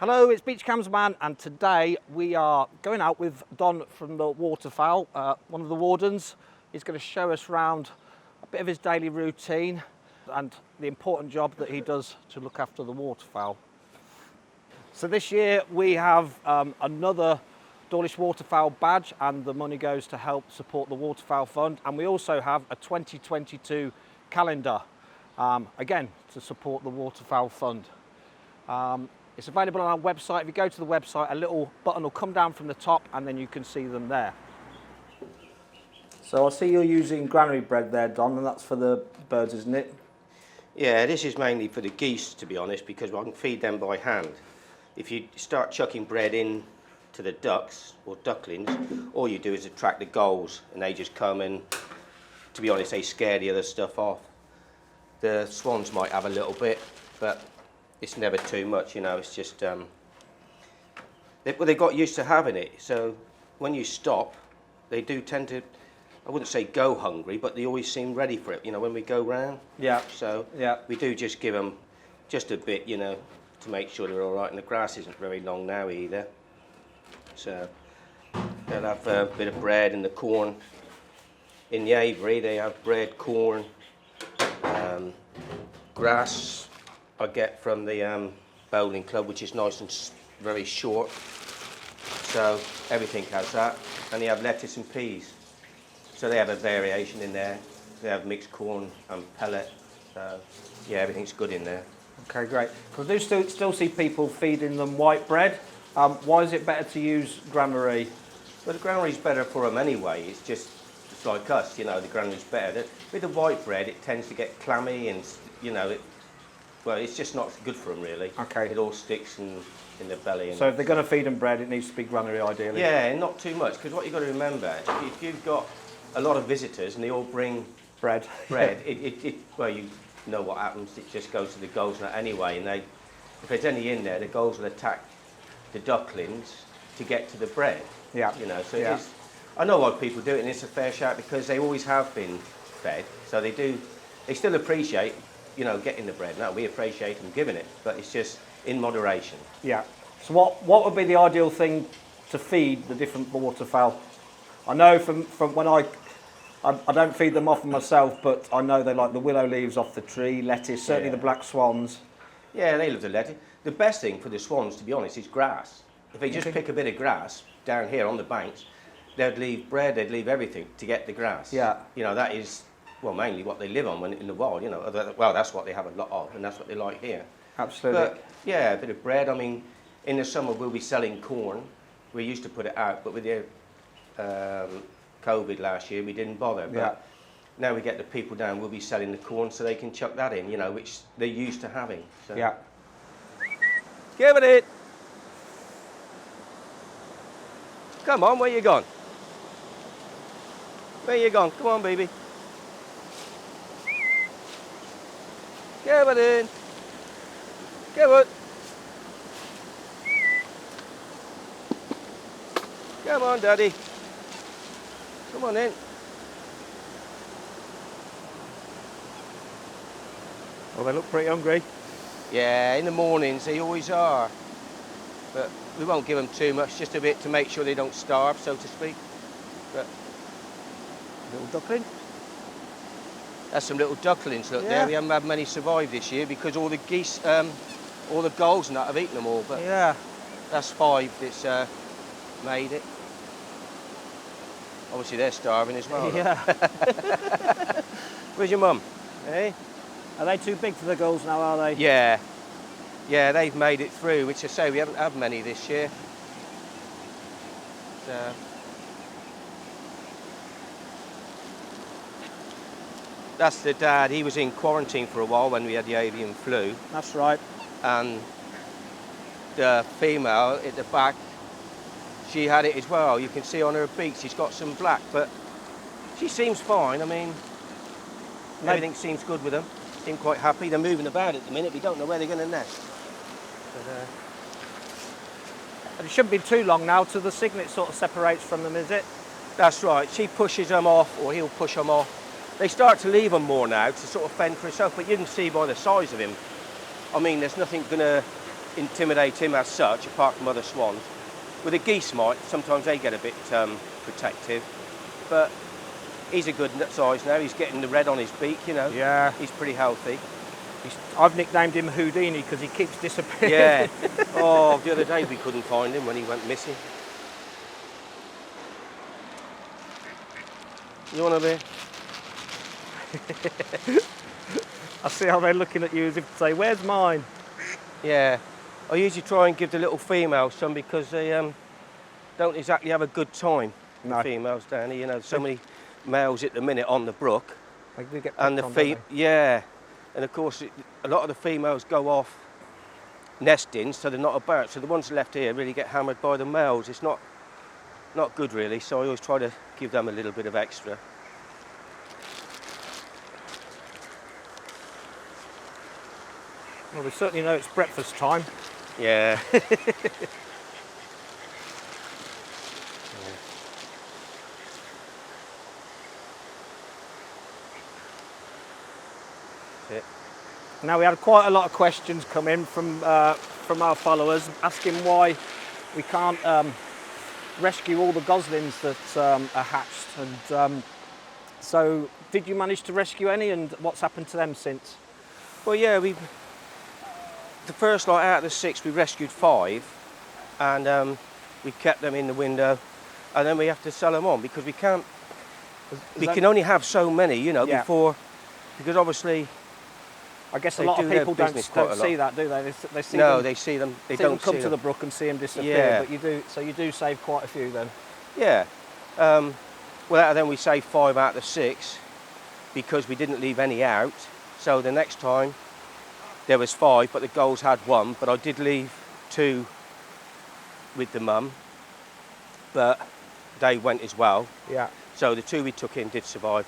Hello, it's Beach Cams Man, and today we are going out with Don from the Waterfowl, one of the wardens. He's going to show us around a bit of his daily routine and the important job that he does to look after the waterfowl. So this year we have another Dawlish Waterfowl badge, and the money goes to help support the Waterfowl Fund, and we also have a 2022 calendar, again to support the Waterfowl Fund. It's available on our website. If you go to the website, a little button will come down from the top and then you can see them there. So I see you're using granary bread there, Don, and that's for the birds, isn't it? Yeah, this is mainly for the geese, to be honest, because I can feed them by hand. If you start chucking bread in to the ducks or ducklings, all you do is attract the gulls and they just come and, to be honest, they scare the other stuff off. The swans might have a little bit, but it's never too much, you know. It's just, they got used to having it, so when you stop, they do tend to, I wouldn't say go hungry, but they always seem ready for it, you know, when we go round. Yeah. So yeah, we do just give them just a bit, you know, to make sure they're all right, and the grass isn't very long now either. So they'll have a bit of bread and the corn. In the aviary, they have bread, corn, grass I get from the bowling club, which is nice and very short. So everything has that. And they have lettuce and peas. So they have a variation in there. They have mixed corn and pellet. So yeah, everything's good in there. Okay, great. Because I do still see people feeding them white bread. Why is it better to use granary? Well, the granary's better for them anyway. It's like us, you know, the granary's better. With the white bread, it tends to get clammy and, you know, well, it's just not good for them, really. Okay. It all sticks in their belly. So if they're going to feed them bread, it needs to be granary, ideally? Yeah, not too much, because what you've got to remember, if you've got a lot of visitors and they all bring bread, well, you know what happens, it just goes to the gulls anyway, and if there's any in there, the gulls will attack the ducklings to get to the bread. Yeah. You know, so yeah. I know why people do it, and it's a fair shout, because they always have been fed, so they still appreciate, you know, getting the bread. No, we appreciate them giving it, but it's just in moderation. Yeah. So what would be the ideal thing to feed the different waterfowl? I know from when I don't feed them often myself, but I know they like the willow leaves off the tree, lettuce, certainly the black swans. Yeah, they love the lettuce. The best thing for the swans, to be honest, is grass. If they just pick a bit of grass down here on the banks, they'd leave bread, they'd leave everything to get the grass. Yeah. You know, that is, well, mainly what they live on when in the wild, you know. Well, that's what they have a lot of, and that's what they like here. Absolutely. But, yeah, a bit of bread. I mean, in the summer we'll be selling corn. We used to put it out, but with the COVID last year, we didn't bother. But now we get the people down, we'll be selling the corn so they can chuck that in, you know, which they're used to having. So. Yeah. Give it. Come on, where you gone? Where you gone? Come on, baby. Give it in. Give it. Come on, Daddy. Come on in. Well, they look pretty hungry. Yeah, in the mornings they always are. But we won't give them too much, just a bit to make sure they don't starve, so to speak. But little duckling. That's some little ducklings, look there. We haven't had many survive this year because all the geese, all the gulls and that have eaten them all. But yeah, that's 5 that's made it. Obviously they're starving as well. Yeah. Where's your mum? Hey? Are they too big for the gulls now, are they? Yeah. Yeah, they've made it through, which I say we haven't had many this year. So. That's the dad. He was in quarantine for a while when we had the avian flu. That's right. And the female at the back, she had it as well. You can see on her beak she's got some black, but she seems fine. I mean, everything seems good with them. Seem quite happy. They're moving about at the minute. We don't know where they're going to nest. But it shouldn't be too long now till the cygnet sort of separates from them, is it? That's right. She pushes them off, or he'll push them off. They start to leave them more now to sort of fend for herself, but you can see by the size of him. I mean, there's nothing going to intimidate him as such, apart from other swans. With the geese might, sometimes they get a bit protective, but he's a good size now. He's getting the red on his beak, you know. Yeah. He's pretty healthy. I've nicknamed him Houdini because he keeps disappearing. Yeah. Oh, the other day we couldn't find him when he went missing. You want a bit? I see how they're looking at you as if to say, where's mine? Yeah. I usually try and give the little females some because they don't exactly have a good time. No. The females down here, you know, so many males at the minute on the brook. They do get And picked on, don't they? yeah, and of course a lot of the females go off nesting, so they're not about. So the ones left here really get hammered by the males. It's not good really. So I always try to give them a little bit of extra. Well, we certainly know it's breakfast time. Yeah. Now, we had quite a lot of questions come in from our followers asking why we can't rescue all the goslings that are hatched. And so, did you manage to rescue any, and what's happened to them since? Well, yeah, the first lot out of the 6, we rescued 5, and we kept them in the window, and then we have to sell them on because we can't. We can only have so many, you know, Yeah. before, because obviously. I guess a They lot do of their people don't business quite a see lot. that, do they? They see No, them, they see them. They see them don't come see to the them. brook and see them disappear. Yeah. But you do, so you do save quite a few then. Yeah. Well, out of them we saved 5 out of the 6 because we didn't leave any out. So the next time there was 5, but the goals had 1. But I did leave 2 with the mum, but they went as well. Yeah. So the 2 we took in did survive.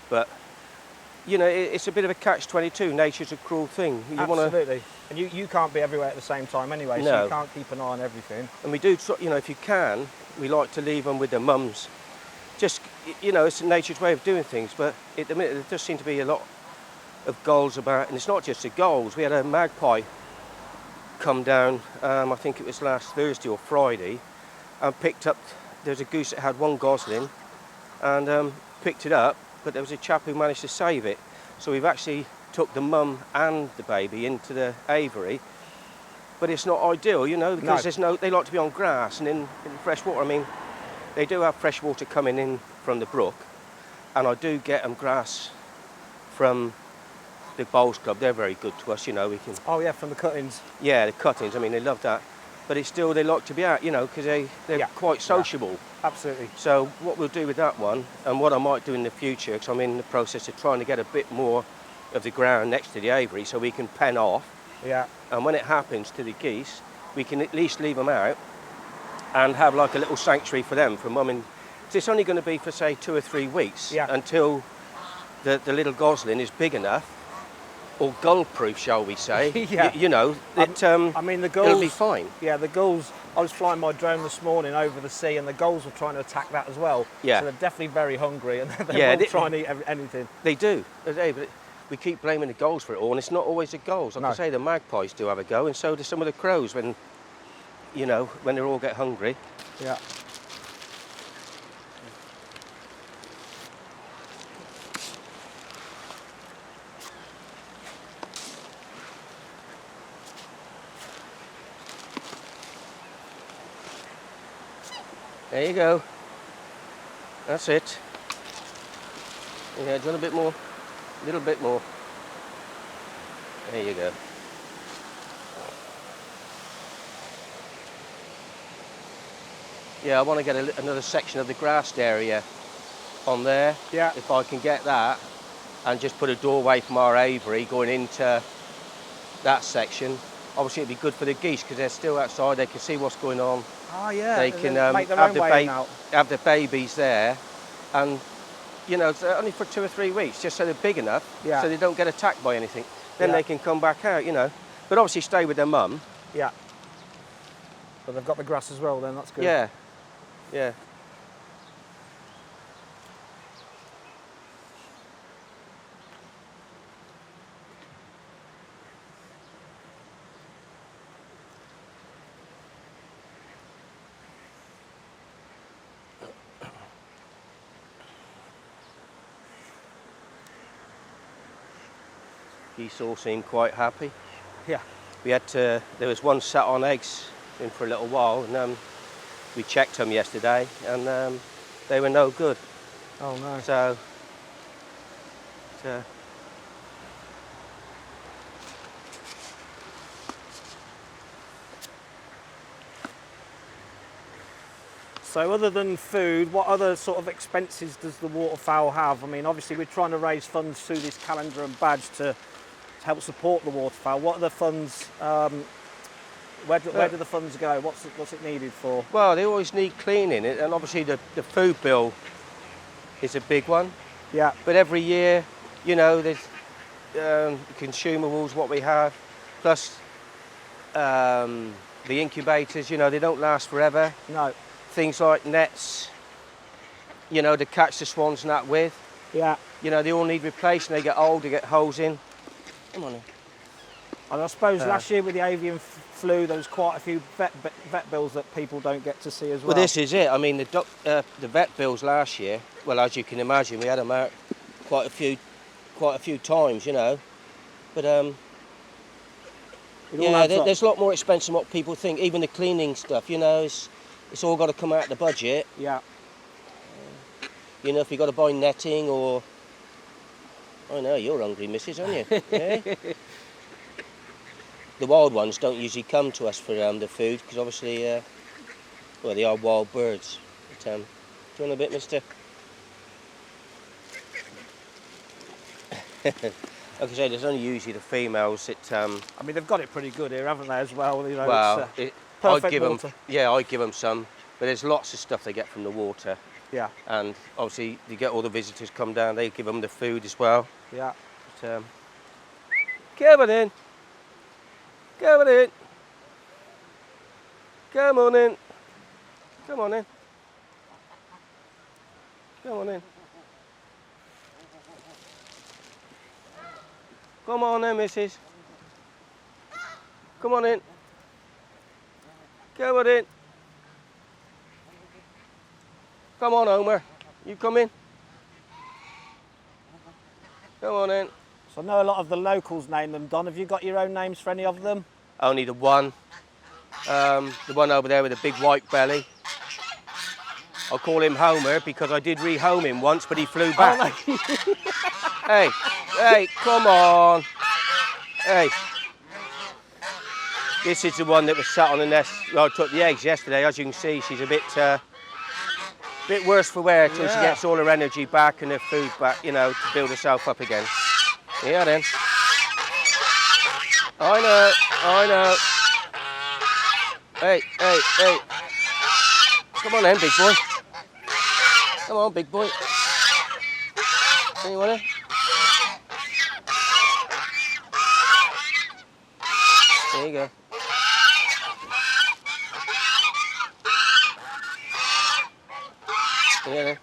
But you know, it's a bit of a catch-22. Nature's a cruel thing. Absolutely. And you can't be everywhere at the same time anyway, so No. you can't keep an eye on everything. And we do, you know, if you can, we like to leave them with their mums. Just, you know, it's nature's way of doing things, but at the minute there does seem to be a lot of gulls about, and it's not just the gulls. We had a magpie come down, I think it was last Thursday or Friday, and picked up, there's a goose that had 1 gosling, and picked it up, but there was a chap who managed to save it. So we've actually took the mum and the baby into the aviary, but it's not ideal, you know, because they like to be on grass and in fresh water. I mean, they do have fresh water coming in from the brook, and I do get them grass from the Bowls Club. They're very good to us, you know. We can. Oh yeah, from the cuttings. Yeah, the cuttings. I mean, they love that, but it's still they like to be out, you know, because they're quite sociable. Yeah, absolutely. So what we'll do with that one, and what I might do in the future, because I'm in the process of trying to get a bit more of the ground next to the aviary so we can pen off. Yeah. And when it happens to the geese, we can at least leave them out and have like a little sanctuary for them, for mum and. So it's only going to be for say 2 or 3 weeks until the little gosling is big enough, or gull-proof, shall we say? Yeah. You know, that I mean, the gulls. it'll be fine. Yeah, the gulls. I was flying my drone this morning over the sea, and the gulls were trying to attack that as well. Yeah. So they're definitely very hungry, and they will try and eat anything. They do. But we keep blaming the gulls for it all, and it's not always the gulls. Like I say, the magpies do have a go, and so do some of the crows when, you know, when they all get hungry. Yeah. There you go. That's it. Yeah, do you want a bit more? A little bit more. There you go. Yeah, I want to get another section of the grassed area on there. Yeah. If I can get that, and just put a doorway from our aviary going into that section. Obviously, it'd be good for the geese because they're still outside. They can see what's going on. Oh yeah. They can make their own way out. have the babies there, and you know, it's only for 2 or 3 weeks, just so they're big enough, so they don't get attacked by anything. Then they can come back out, you know. But obviously, stay with their mum. Yeah. But they've got the grass as well. Then that's good. Yeah. Yeah. Geese all seem quite happy. Yeah. There was one sat on eggs in for a little while, and we checked them yesterday, and they were no good. Oh no. So So other than food, what other sort of expenses does the waterfowl have? I mean, obviously we're trying to raise funds through this calendar and badge to help support the waterfowl. What are the funds, where do the funds go? What's it needed for? well, they always need cleaning, and obviously the food bill is a big one. Yeah, But every year, you know, there's consumables, what we have, plus the incubators, you know, they don't last forever. no, Things like nets, you know, to catch the swans and that with. yeah. You know, they all need replacing. They get old, they get holes in. Come on in. And I suppose last year with the avian flu, there was quite a few vet bills that people don't get to see as well. Well, this is it. I mean, the vet bills last year, well, as you can imagine, we had them out quite a few times, you know. But It all yeah, adds up. there's a lot more expense than what people think. Even the cleaning stuff, you know, it's all got to come out of the budget. Yeah, You know, if you've got to buy netting or... I know, you're hungry, missus, aren't you? Yeah? The wild ones don't usually come to us for the food, because obviously, well, they are wild birds. But, do you want a bit, mister? Like I say, there's only usually the females that... I mean they've got it pretty good here, haven't they? As well, you know. well, it's, perfect I'd give water. them... Yeah, I'd give them some, but there's lots of stuff they get from the water. Yeah, And obviously, you get all the visitors come down, they give them the food as well. yeah. But, come on in. Come on in. Come on in. Come on in. Come on in. Come on in, missus. Come on in. Come on in. Come on, Homer. You come in. Come on in. So I know a lot of the locals name them, Don. Have you got your own names for any of them? Only the one. The one over there with a big white belly. I'll call him Homer because I did rehome him once, but he flew back. Oh, no. Hey, come on. Hey. This is the one that was sat on the nest. Well, I took the eggs yesterday. As you can see, she's a bit worse for wear till she gets all her energy back and her food back, you know, to build herself up again. Yeah, then. I know. Hey. Come on then, big boy. Come on, big boy. You want it? There you go. Yeah, then.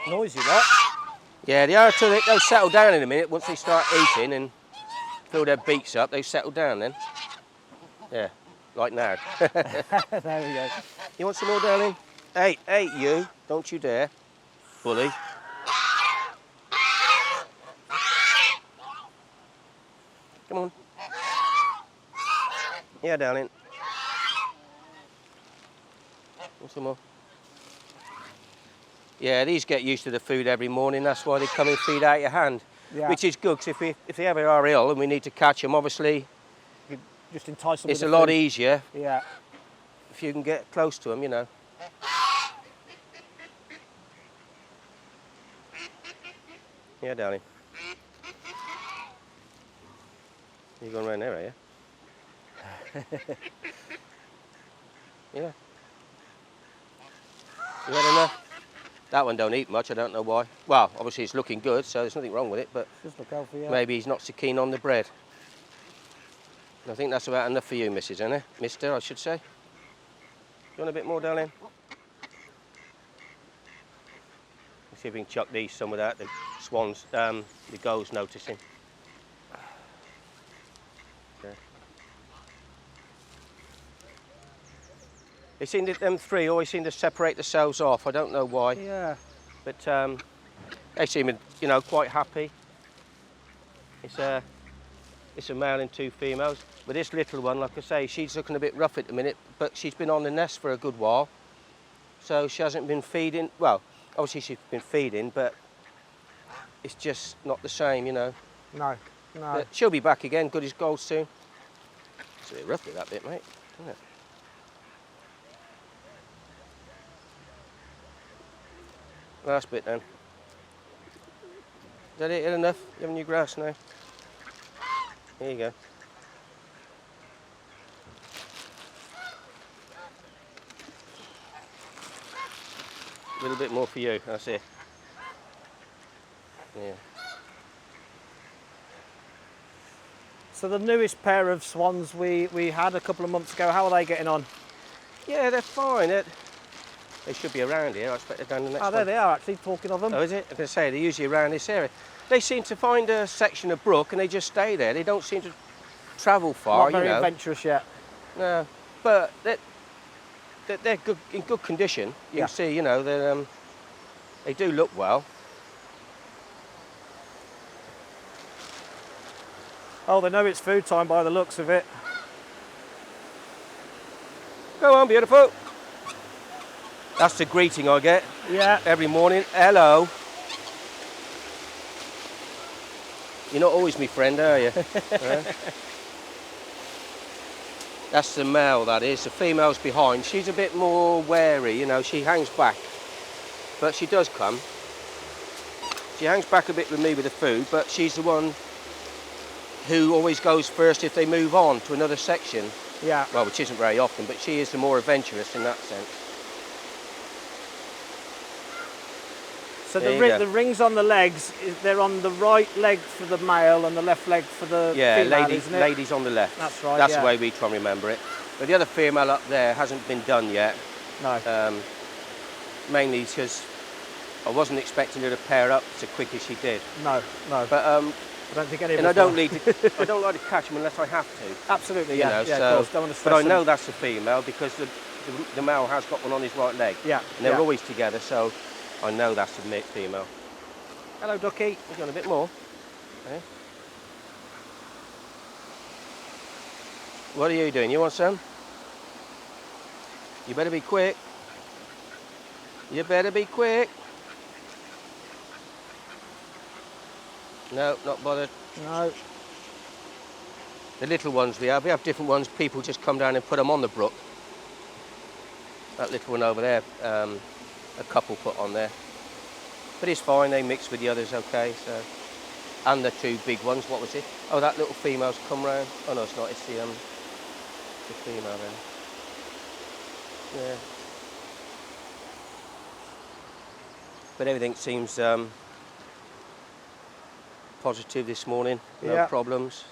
Noisy, that. Yeah, they are till they'll settle down in a minute. Once they start eating and fill their beaks up, they settle down then. Yeah, like now. There we go. You want some more, darling? Hey, you. Don't you dare. Bully. Come on. Yeah, darling. Want some more? Yeah, these get used to the food every morning. That's why they come and feed out your hand. Yeah. Which is good, because if they ever are ill and we need to catch them, obviously, You just entice them it's with a the lot food. easier Yeah. if you can get close to them, you know. Yeah, darling. You're going around there, are you? Yeah. You had enough? That one don't eat much, I don't know why. Well, obviously it's looking good, so there's nothing wrong with it, but Just look healthy, yeah. maybe he's not so keen on the bread. I think that's about enough for you, Mrs. Isn't it? Mister, I should say. You want a bit more, darling? Let's see if we can chuck these some without the swans, the gulls noticing. Okay. They seem to, them three always seem to separate themselves off. I don't know why, Yeah. but they seem, you know, quite happy. It's a male and 2 females. But this little one, like I say, she's looking a bit rough at the minute, but she's been on the nest for a good while. So she hasn't been feeding. Well, obviously she's been feeding, but it's just not the same, you know. No, no. But she'll be back again, good as gold soon. It's a bit rough with that bit, mate, isn't it? Last bit then. Is that it? Enough? You having your grass now? There you go. A little bit more for you, that's it. Yeah. So the newest pair of swans we had a couple of months ago, how are they getting on? Yeah, they're fine. They should be around here. I expect they're down the next one. Oh, there they are actually, talking of them. Oh, is it? I was going to say, they're usually around this area. They seem to find a section of brook and they just stay there. They don't seem to travel far, Not very you know. adventurous yet. No, but they're good, in good condition. You can see, you know, they do look well. Oh, they know it's food time by the looks of it. Go on, beautiful. That's the greeting I get. Yeah. Every morning. Hello. You're not always my friend, are you? That's the male, that is. The female's behind. She's a bit more wary, you know. She hangs back. But she does come. She hangs back a bit with me with the food, but she's the one who always goes first if they move on to another section. Yeah. Well, which isn't very often, but she is the more adventurous in that sense. So the rings on the legs, they're on the right leg for the male and the left leg for the female, isn't it? Ladies on the left. That's right, That's the way we try and remember it. But the other female up there hasn't been done yet. No. Mainly because I wasn't expecting her to pair up so quick as she did. No, no. But I don't think any of and us I don't will. need to. I don't like to catch them unless I have to. Absolutely, You yeah. know, Yeah, so, of course. Don't want to stress but I know them. that's the female because the male has got one on his right leg. Yeah. And they're yeah. always together, so I know that's the female. Hello, ducky. He's got a bit more. Okay. What are you doing? You want some? You better be quick. You better be quick. No, not bothered. No. The little ones we have different ones. People just come down and put them on the brook. That little one over there, a couple put on there. But it's fine, they mix with the others okay, so. And the 2 big ones, what was it? Oh, that little female's come round. Oh no, it's not, it's the female then. Yeah. But everything seems positive this morning, no problems.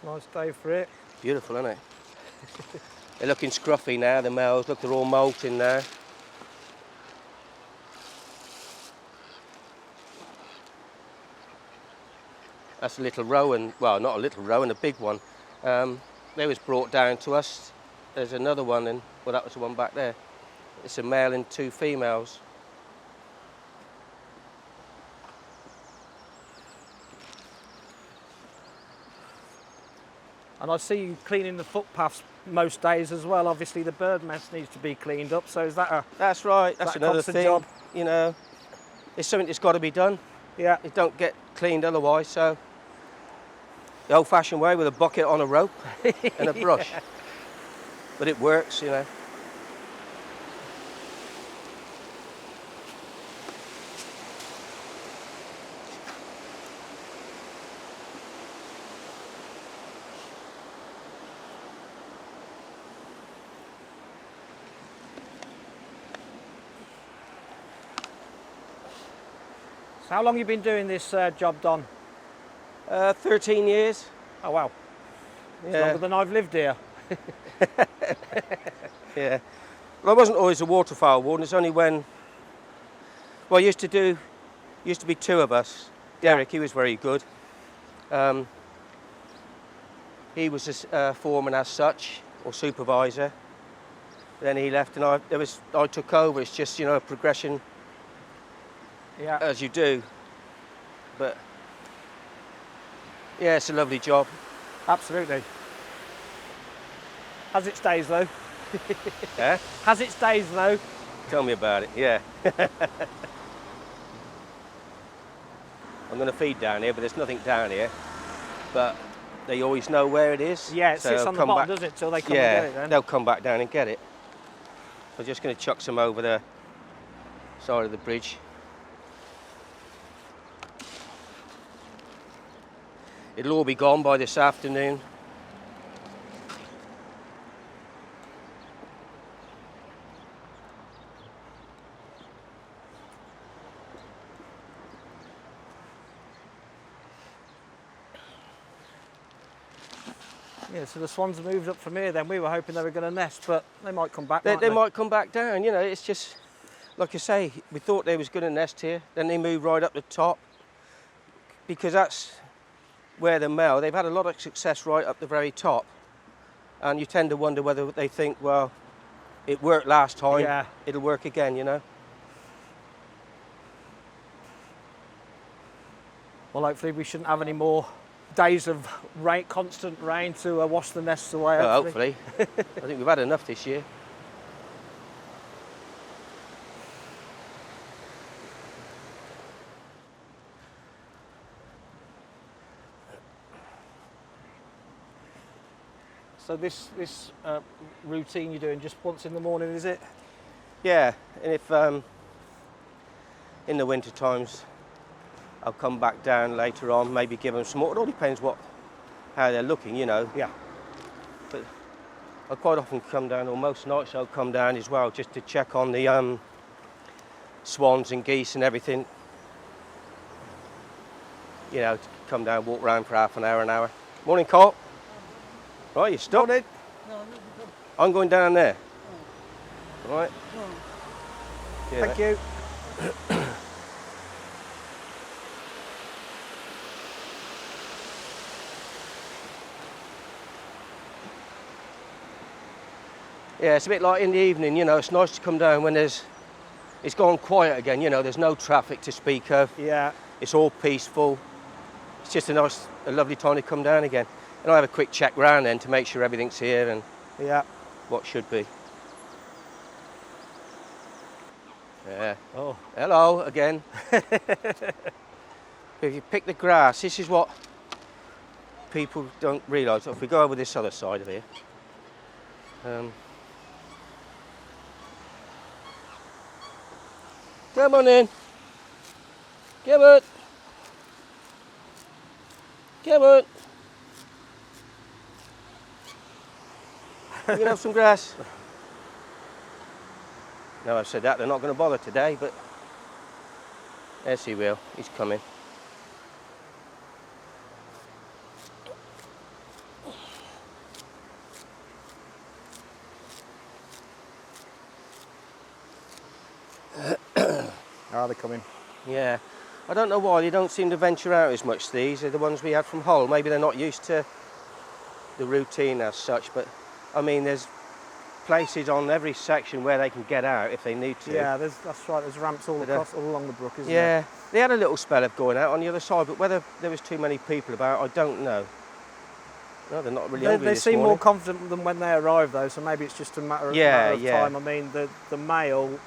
Nice day for it. Beautiful, isn't it? They're looking scruffy now, the males. Look, they're all molting now. That's a little rowan, well, not a little rowan, a big one. They was brought down to us. There's another one, and well, that was the one back there. It's a male and 2 females. And I see you cleaning the footpaths most days as well. Obviously, the bird mess needs to be cleaned up. So is that a? That's right. That's another thing. Job? You know, it's something that's got to be done. Yeah. It don't get cleaned otherwise. So the old-fashioned way with a bucket on a rope and a brush. Yeah. But it works, you know. So how long have you been doing this job, Don? 13 years. Oh wow. It's Yeah. longer than I've lived here. Yeah. Well, I wasn't always a waterfowl warden. It's only when, well, used to be 2 of us. Derek, he was very good. He was a foreman as such, or supervisor. Then he left, and I took over. It's just, you know, a progression. Yeah. As you do, but Yeah, it's a lovely job. Absolutely. Has its days though. Yeah? Has its days though. Tell me about it, yeah. I'm going to feed down here, but there's nothing down here. But they always know where it is. Yeah, it so sits they'll on the come bottom, back. does it, till they come Yeah, and get it then? they'll come back down and get it. I'm just going to chuck some over the side of the bridge. It'll all be gone by this afternoon. Yeah, so the swans moved up from here then. We were hoping they were going to nest, but they might come back, They might come back down, you know, it's just, like I say, we thought they was going to nest here, then they moved right up the top, because that's where the male, they've had a lot of success right up the very top, and you tend to wonder whether they think, well, it worked last time, Yeah. it'll work again, you know. Well, hopefully we shouldn't have any more days of rain, constant rain to wash the nests away. Well, hopefully. I think we've had enough this year. So this routine you're doing just once in the morning, is it? Yeah, and if in the winter times I'll come back down later on, maybe give them some more. It all depends how they're looking, you know. Yeah. But I quite often come down, or most nights I'll come down as well, just to check on the swans and geese and everything. You know, to come down, walk around for half an hour. Morning, Cole. Right, you stopped? No, I'm going down there. Right. Yeah, thank you. Yeah, it's a bit like in the evening, you know, it's nice to come down when it's gone quiet again, you know, there's no traffic to speak of. Yeah. It's all peaceful. It's just a lovely time to come down again. And I have a quick check round then to make sure everything's here and Yeah. what should be. Yeah. Oh. Hello again. If you pick the grass, this is what people don't realise. If we go over this other side of here, come on in. Come on. Come on. You can have some grass. No, I've said that, they're not going to bother today, but yes, he will. He's coming. Are they coming? Yeah. I don't know why they don't seem to venture out as much, these. They're the ones we had from Hull. Maybe they're not used to the routine as such, but I mean, there's places on every section where they can get out if they need to. Yeah, that's right. There's ramps all across, all along the brook, isn't Yeah, there? they had a little spell of going out on the other side, but whether there was too many people about, I don't know. No, they're not really hungry They this seem morning. more confident than when they arrived, though. So maybe it's just a matter of time. I mean, the male,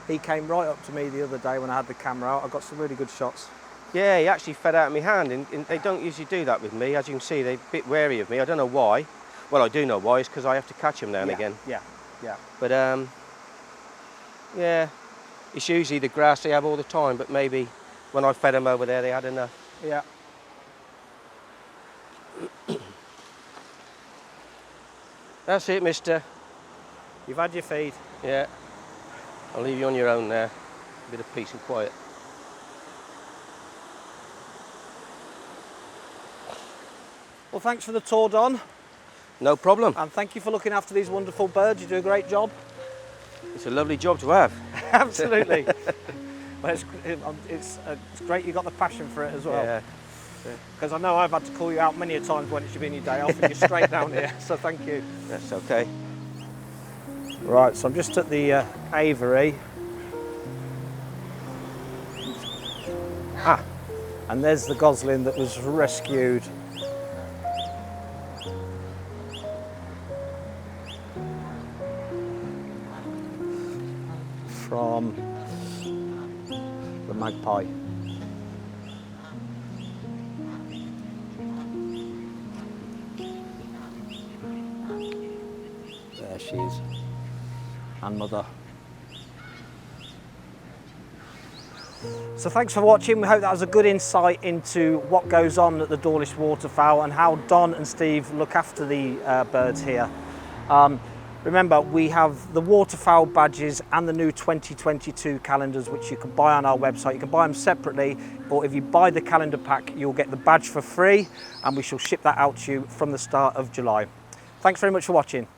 he came right up to me the other day when I had the camera out. I got some really good shots. Yeah, he actually fed out of my hand, and they don't usually do that with me. As you can see, they're a bit wary of me. I don't know why. Well, I do know why. It's because I have to catch them now and again. Yeah, yeah. But yeah, it's usually the grass they have all the time. But maybe when I fed them over there, they had enough. Yeah. That's it, mister. You've had your feed. Yeah. I'll leave you on your own there. A bit of peace and quiet. Well, thanks for the tour, Don. No problem. And thank you for looking after these wonderful birds. You do a great job. It's a lovely job to have. Absolutely. Well, it's great you got the passion for it as well. Yeah. Because I know I've had to call you out many a times when it's been your day off and you're straight down here, so thank you. That's okay. Right, so I'm just at the aviary. And there's the gosling that was rescued from the magpie. There she is, and mother. So thanks for watching. We hope that was a good insight into what goes on at the Dawlish Waterfowl and how Don and Steve look after the birds here. Remember, we have the waterfowl badges and the new 2022 calendars, which you can buy on our website. You can buy them separately, or if you buy the calendar pack, you'll get the badge for free, and we shall ship that out to you from the start of July. Thanks very much for watching.